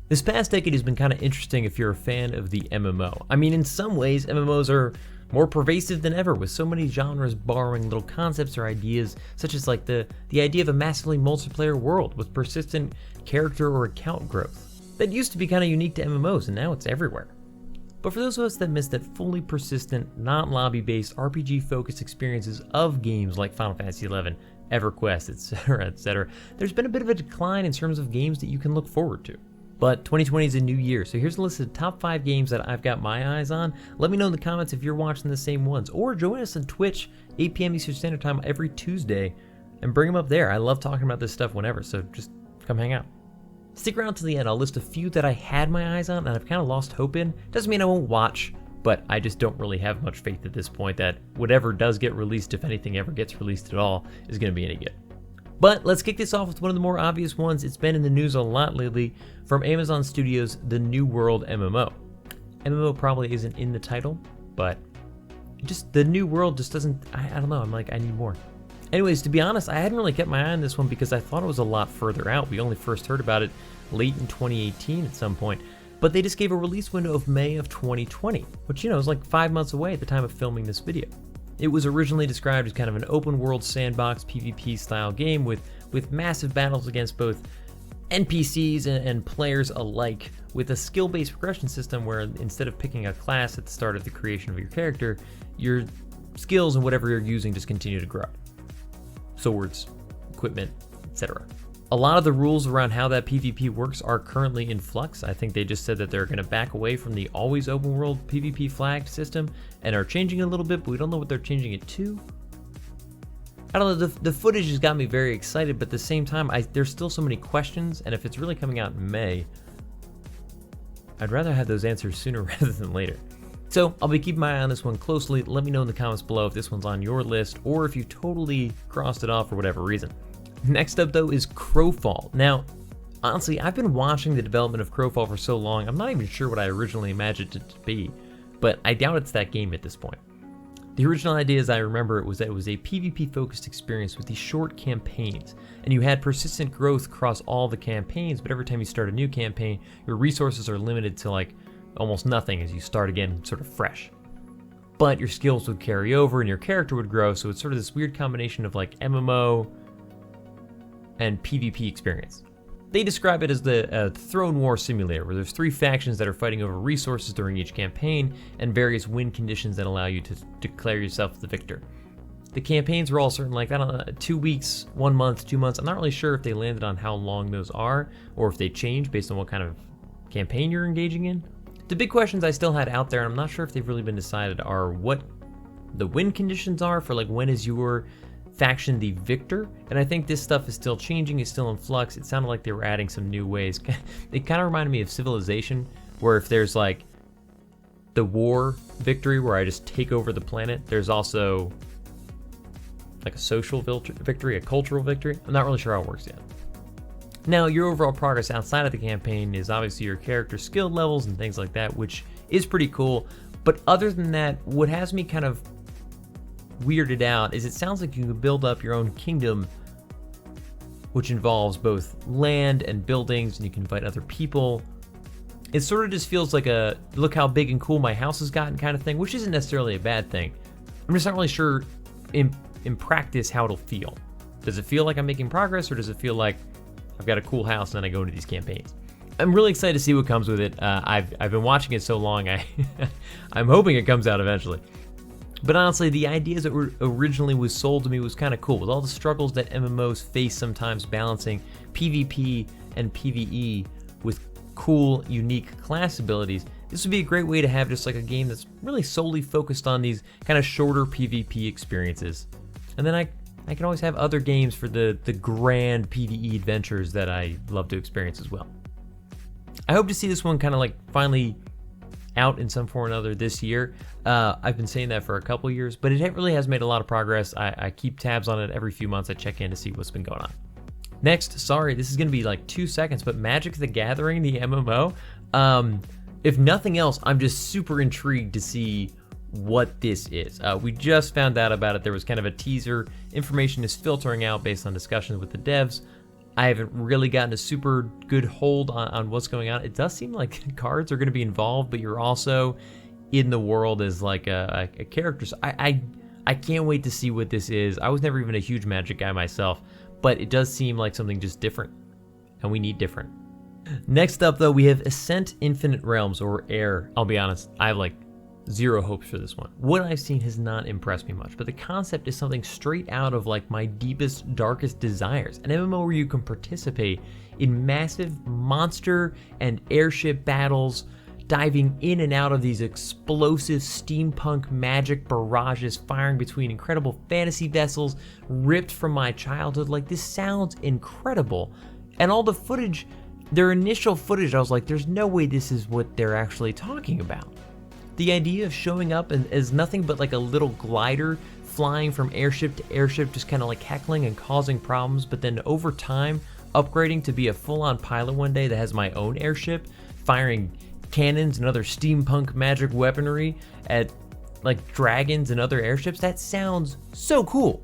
This past decade has been kind of interesting if you're a fan of the MMO. I mean, in some ways, MMOs are more pervasive than ever, with so many genres borrowing little concepts or ideas, such as like the idea of a massively multiplayer world with persistent character or account growth. That used to be kind of unique to MMOs, and now it's everywhere. But for those of us that miss that fully persistent, non-lobby-based, RPG-focused experiences of games like Final Fantasy XI, EverQuest, etc., there's been a bit of a decline in terms of games that you can look forward to. But 2020 is a new year, so here's a list of the top 5 games that I've got my eyes on. Let me know in the comments if you're watching the same ones, or join us on Twitch, 8 p.m. Eastern Standard Time every Tuesday, and bring them up there. I love talking about this stuff whenever, so just come hang out. Stick around to the end. I'll list a few that I had my eyes on and I've kind of lost hope in. Doesn't mean I won't watch, but I just don't really have much faith at this point that whatever does get released, if anything ever gets released at all, is going to be any good. But let's kick this off with one of the more obvious ones. It's been in the news a lot lately from Amazon Studios, the New World MMO. MMO probably isn't in the title, but just the New World just doesn't, I don't know, I'm like, I need more. Anyways, to be honest, I hadn't really kept my eye on this one because I thought it was a lot further out. We only first heard about it late in 2018 at some point, but they just gave a release window of May of 2020, which, you know, is like 5 months away at the time of filming this video. It was originally described as kind of an open world sandbox PvP style game with massive battles against both NPCs and players alike, with a skill-based progression system where instead of picking a class at the start of the creation of your character, your skills and whatever you're using just continue to grow. Swords, equipment, etc. A lot of the rules around how that PvP works are currently in flux. I think they just said that they're going to back away from the always open world PvP flagged system and are changing it a little bit, but we don't know what they're changing it to. I don't know, the footage has got me very excited, but at the same time, there's still so many questions, and if it's really coming out in May, I'd rather have those answers sooner rather than later. So I'll be keeping my eye on this one closely. Let me know in the comments below if this one's on your list or if you totally crossed it off for whatever reason. Next up though is Crowfall. Now, honestly, I've been watching the development of Crowfall for so long, I'm not even sure what I originally imagined it to be, but I doubt it's that game at this point. The original idea, as I remember it, was that it was a PvP focused experience with these short campaigns, and you had persistent growth across all the campaigns, but every time you start a new campaign, your resources are limited to like almost nothing as you start again sort of fresh. But your skills would carry over and your character would grow, so it's sort of this weird combination of like MMO and PvP experience. They describe it as the Throne War simulator, where there's 3 factions that are fighting over resources during each campaign and various win conditions that allow you to declare yourself the victor. The campaigns were all certain, like, I don't know, 2 weeks, 1 month, 2 months. I'm not really sure if they landed on how long those are or if they change based on what kind of campaign you're engaging in. The big questions I still had out there, and I'm not sure if they've really been decided, are what the win conditions are for like when is your faction the victor, and I think this stuff is still changing, it's still in flux. It sounded like they were adding some new ways. It kind of reminded me of Civilization, where if there's like the war victory where I just take over the planet, there's also like a social victory, a cultural victory. I'm not really sure how it works yet. Now, your overall progress outside of the campaign is obviously your character skill levels and things like that, which is pretty cool, but other than that, what has me kind of weirded out is it sounds like you can build up your own kingdom, which involves both land and buildings, and you can fight other people. It sort of just feels like a look how big and cool my house has gotten kind of thing, which isn't necessarily a bad thing. I'm just not really sure in practice how it'll feel. Does it feel like I'm making progress, or does it feel like I've got a cool house and then I go into these campaigns? I'm really excited to see what comes with it. I've been watching it so long, I'm hoping it comes out eventually. But honestly, the ideas that were originally was sold to me was kind of cool. With all the struggles that MMOs face sometimes balancing PvP and PvE with cool, unique class abilities, this would be a great way to have just like a game that's really solely focused on these kind of shorter PvP experiences. And then I can always have other games for the grand PvE adventures that I love to experience as well. I hope to see this one kind of like finally out in some form or another this year. I've been saying that for a couple years, but it really has made a lot of progress. I keep tabs on it every few months. I check in to see what's been going on. Next, sorry, this is going to be like 2 seconds, but Magic the Gathering, the MMO, if nothing else, I'm just super intrigued to see what this is. We just found out about it. There was kind of a teaser. Information is filtering out based on discussions with the devs. I haven't really gotten a super good hold on what's going on. It does seem like cards are going to be involved, but you're also in the world as like a character. So I can't wait to see what this is. I was never even a huge Magic guy myself, but it does seem like something just different, and we need different. Next up, though, we have Ascent Infinite Realms, or AIR. I'll be honest, I have like zero hopes for this one. What I've seen has not impressed me much, but the concept is something straight out of like my deepest, darkest desires. An MMO where you can participate in massive monster and airship battles, diving in and out of these explosive steampunk magic barrages, firing between incredible fantasy vessels ripped from my childhood. Like, this sounds incredible. And all the footage, their initial footage, I was like, there's no way this is what they're actually talking about. The idea of showing up as nothing but like a little glider flying from airship to airship, just kind of like heckling and causing problems, but then over time upgrading to be a full-on pilot one day that has my own airship, firing cannons and other steampunk magic weaponry at like dragons and other airships. That sounds so cool.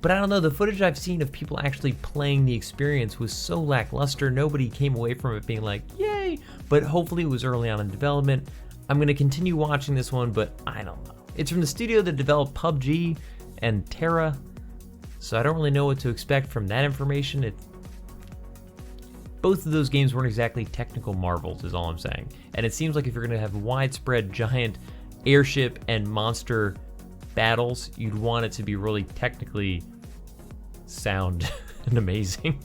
But I don't know, the footage I've seen of people actually playing the experience was so lackluster. Nobody came away from it being like, yay, but hopefully it was early on in development. I'm going to continue watching this one, but I don't know. It's from the studio that developed PUBG and Terra, so I don't really know what to expect from that information. Both of those games weren't exactly technical marvels, is all I'm saying. And it seems like if you're going to have widespread giant airship and monster battles, you'd want it to be really technically sound and amazing.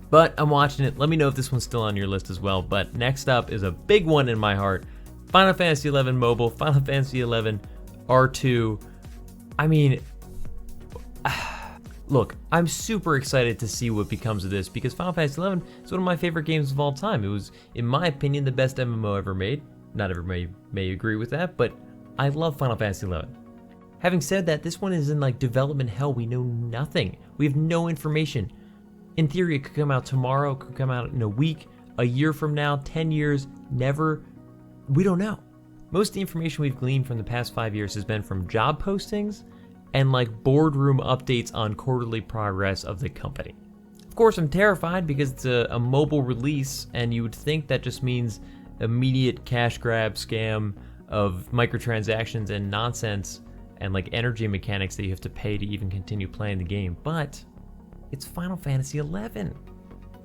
But I'm watching it. Let me know if this one's still on your list as well. But next up is a big one in my heart. Final Fantasy XI Mobile, Final Fantasy XI R2. I mean, look, I'm super excited to see what becomes of this, because Final Fantasy XI is one of my favorite games of all time. It was, in my opinion, the best MMO ever made. Not everybody may agree with that, but I love Final Fantasy XI. Having said that, this one is in like development hell. We know nothing. We have no information. In theory, it could come out tomorrow, it could come out in a week, a year from now, 10 years, never. We don't know. Most of the information we've gleaned from the past 5 years has been from job postings and like boardroom updates on quarterly progress of the company. Of course, I'm terrified because it's a mobile release, and you would think that just means immediate cash grab scam of microtransactions and nonsense and like energy mechanics that you have to pay to even continue playing the game. But it's Final Fantasy XI.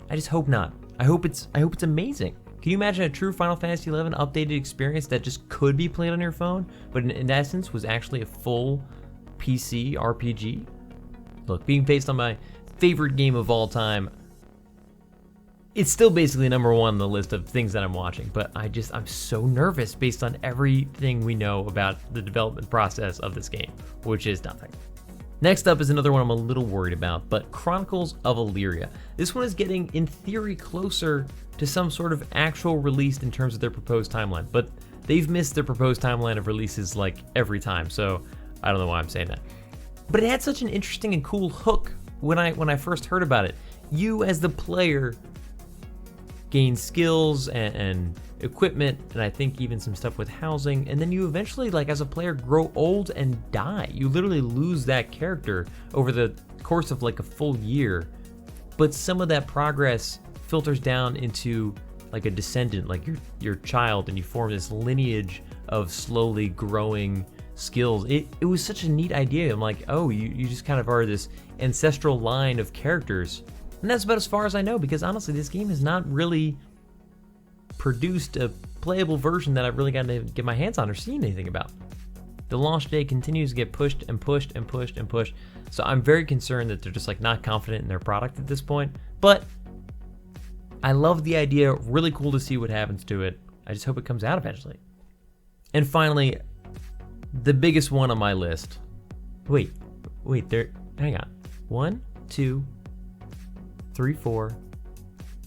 I just hope not. I hope it's amazing. Can you imagine a true Final Fantasy XI updated experience that just could be played on your phone, but in essence was actually a full PC RPG? Look, being based on my favorite game of all time, it's still basically number one on the list of things that I'm watching, but I'm so nervous based on everything we know about the development process of this game, which is nothing. Next up is another one I'm a little worried about, but Chronicles of Illyria. This one is getting, in theory, closer to some sort of actual release in terms of their proposed timeline, but they've missed their proposed timeline of releases like every time, so I don't know why I'm saying that. But it had such an interesting and cool hook when I first heard about it. You, as the player, gain skills and equipment, and I think even some stuff with housing, and then you eventually, like as a player, grow old and die. You literally lose that character over the course of like a full year, but some of that progress filters down into like a descendant, like your child, and you form this lineage of slowly growing skills. It was such a neat idea. I'm like, oh, you just kind of are this ancestral line of characters. And that's about as far as I know, because honestly, this game has not really produced a playable version that I've really gotten to get my hands on or seen anything about. The launch day continues to get pushed and pushed and pushed and pushed, so I'm very concerned that they're just like not confident in their product at this point. But I love the idea, really cool to see what happens to it. I just hope it comes out eventually. And finally, the biggest one on my list. Wait, hang on. 1, 2, 3, 4,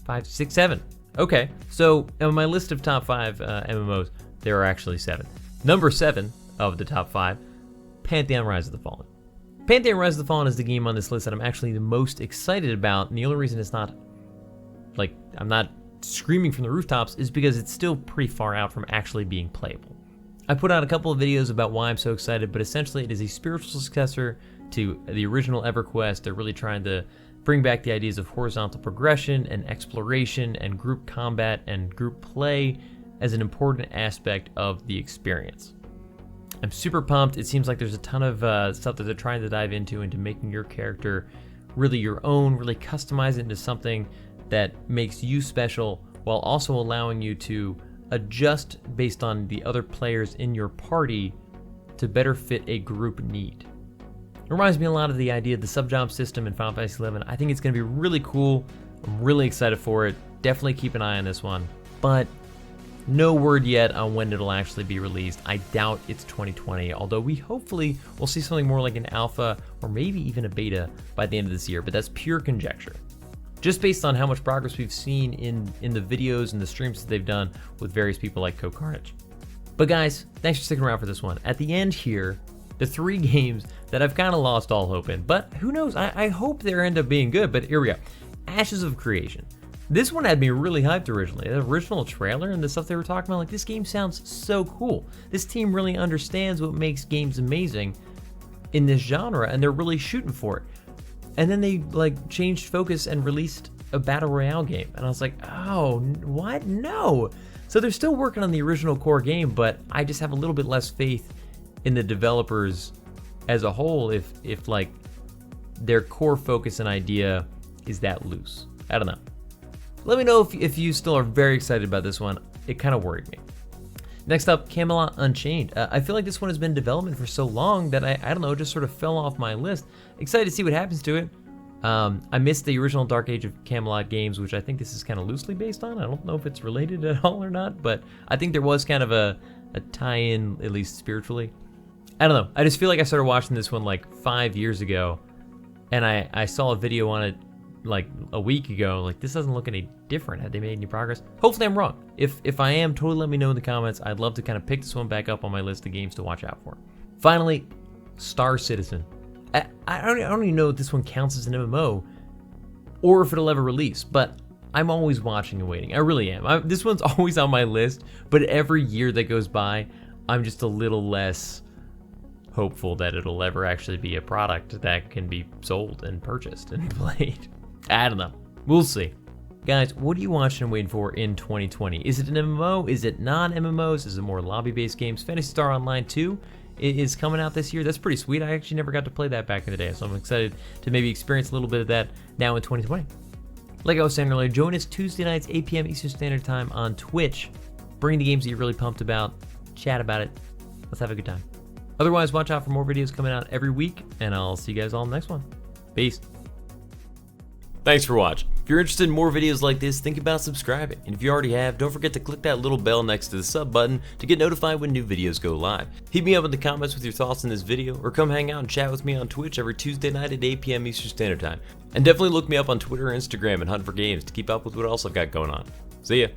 5, 6, 7. Okay, so on my list of top 5 MMOs, there are actually 7. Number 7 of the top 5, Pantheon Rise of the Fallen. Pantheon Rise of the Fallen is the game on this list that I'm actually the most excited about, and the only reason it's not, like, I'm not screaming from the rooftops is because it's still pretty far out from actually being playable. I put out a couple of videos about why I'm so excited, but essentially it is a spiritual successor to the original EverQuest. They're really trying to bring back the ideas of horizontal progression and exploration and group combat and group play as an important aspect of the experience. I'm super pumped. It seems like there's a ton of stuff that they're trying to dive into making your character really your own, really customize it into something that makes you special while also allowing you to adjust based on the other players in your party to better fit a group need. It reminds me a lot of the idea of the sub-job system in Final Fantasy XI. I think it's going to be really cool. I'm really excited for it. Definitely keep an eye on this one. But no word yet on when it'll actually be released. I doubt it's 2020, although we hopefully will see something more like an alpha or maybe even a beta by the end of this year, but that's pure conjecture. Just based on how much progress we've seen in the videos and the streams that they've done with various people like Carnage. But guys, thanks for sticking around for this one. At the end here, the 3 games that I've kind of lost all hope in, but who knows, I hope they end up being good, but here we go. Ashes of Creation. This one had me really hyped originally. The original trailer and the stuff they were talking about, like, this game sounds so cool. This team really understands what makes games amazing in this genre, and they're really shooting for it. And then they, like, changed focus and released a Battle Royale game. And I was like, oh, what? No. So they're still working on the original core game, but I just have a little bit less faith in the developers as a whole if like, their core focus and idea is that loose. I don't know. Let me know if you still are very excited about this one. It kind of worried me. Next up, Camelot Unchained. I feel like this one has been in development for so long that I don't know, it just sort of fell off my list. Excited to see what happens to it. I missed the original Dark Age of Camelot games, which I think this is kind of loosely based on. I don't know if it's related at all or not, but I think there was kind of a tie-in, at least spiritually. I don't know. I just feel like I started watching this one like 5 years ago, and I saw a video on it like a week ago. Like, this doesn't look any different. Had they made any progress? Hopefully I'm wrong. If I am, totally let me know in the comments. I'd love to kind of pick this one back up on my list of games to watch out for. Finally, Star Citizen. I don't even know if this one counts as an MMO or if it'll ever release, but I'm always watching and waiting. I really am. This one's always on my list, but every year that goes by, I'm just a little less hopeful that it'll ever actually be a product that can be sold and purchased and played. I don't know. We'll see. Guys, what are you watching and waiting for in 2020? Is it an MMO? Is it non-MMOs? Is it more lobby-based games? Phantasy Star Online 2 is coming out this year. That's pretty sweet. I actually never got to play that back in the day, so I'm excited to maybe experience a little bit of that now in 2020. Like I was saying earlier, join us Tuesday nights, 8 p.m. Eastern Standard Time on Twitch. Bring the games that you're really pumped about. Chat about it. Let's have a good time. Otherwise, watch out for more videos coming out every week, and I'll see you guys all in the next one. Peace. Thanks for watching. If you're interested in more videos like this, think about subscribing. And if you already have, don't forget to click that little bell next to the sub button to get notified when new videos go live. Hit me up in the comments with your thoughts on this video, or come hang out and chat with me on Twitch every Tuesday night at 8 p.m. Eastern Standard Time. And definitely look me up on Twitter or Instagram and Hunt for Games to keep up with what else I've got going on. See ya.